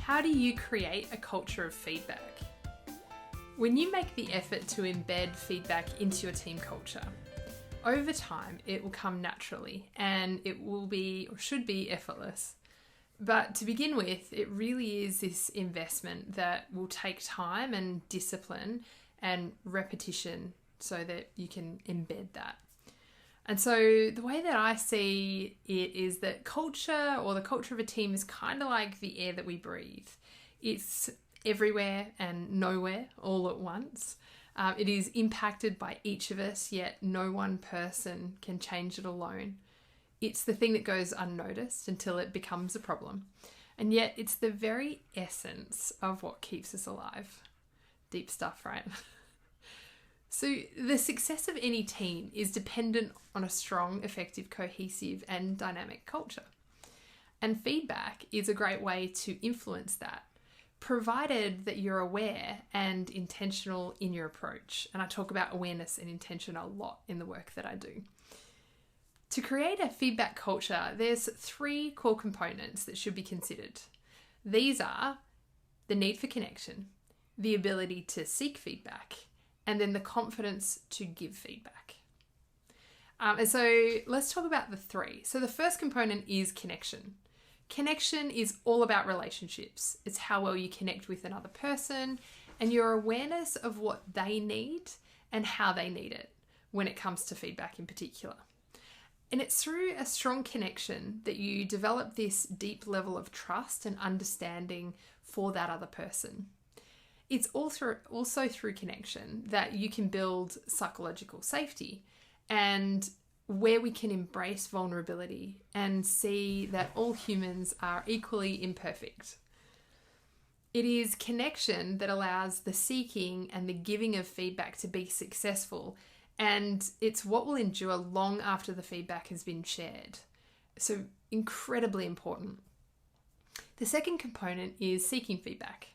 How do you create a culture of feedback? When you make the effort to embed feedback into your team culture, over time it will come naturally and it will be or should be effortless. But to begin with, it really is this investment that will take time and discipline and repetition so that you can embed that. And so the way that I see it is that culture, or the culture of a team, is kind of like the air that we breathe. It's everywhere and nowhere all at once. It is impacted by each of us, yet no one person can change it alone. It's the thing that goes unnoticed until it becomes a problem. And yet it's the very essence of what keeps us alive. Deep stuff, right? So the success of any team is dependent on a strong, effective, cohesive, and dynamic culture. And feedback is a great way to influence that, provided that you're aware and intentional in your approach. And I talk about awareness and intention a lot in the work that I do. To create a feedback culture, there's 3 core components that should be considered. These are the need for connection, the ability to seek feedback, and then the confidence to give feedback. And so let's talk about the 3. So the first component is connection. Connection is all about relationships. It's how well you connect with another person and your awareness of what they need and how they need it when it comes to feedback in particular. And it's through a strong connection that you develop this deep level of trust and understanding for that other person. It's also through connection that you can build psychological safety, and where we can embrace vulnerability and see that all humans are equally imperfect. It is connection that allows the seeking and the giving of feedback to be successful, and it's what will endure long after the feedback has been shared. So incredibly important. The second component is seeking feedback.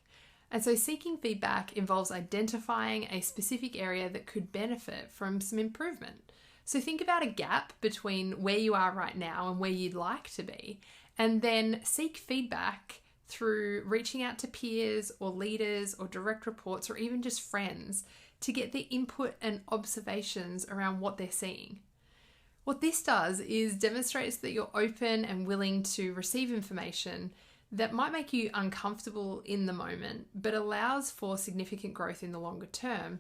And so seeking feedback involves identifying a specific area that could benefit from some improvement. So think about a gap between where you are right now and where you'd like to be, and then seek feedback through reaching out to peers or leaders or direct reports or even just friends to get the input and observations around what they're seeing. What this does is demonstrates that you're open and willing to receive information that might make you uncomfortable in the moment, but allows for significant growth in the longer term.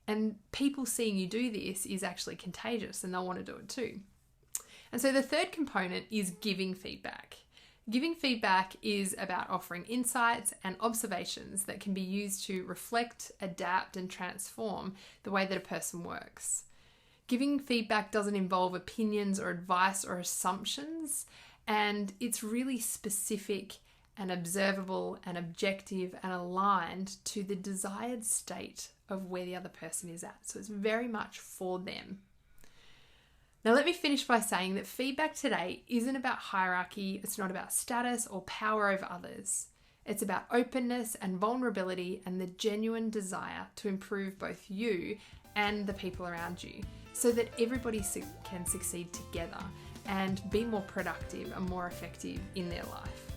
And people seeing you do this is actually contagious and they'll want to do it too. And so the third component is giving feedback. Giving feedback is about offering insights and observations that can be used to reflect, adapt, and transform the way that a person works. Giving feedback doesn't involve opinions or advice or assumptions, and it's really specific and observable and objective and aligned to the desired state of where the other person is at. So it's very much for them. Now let me finish by saying that feedback today isn't about hierarchy, it's not about status or power over others. It's about openness and vulnerability and the genuine desire to improve both you and the people around you so that everybody can succeed together and be more productive and more effective in their life.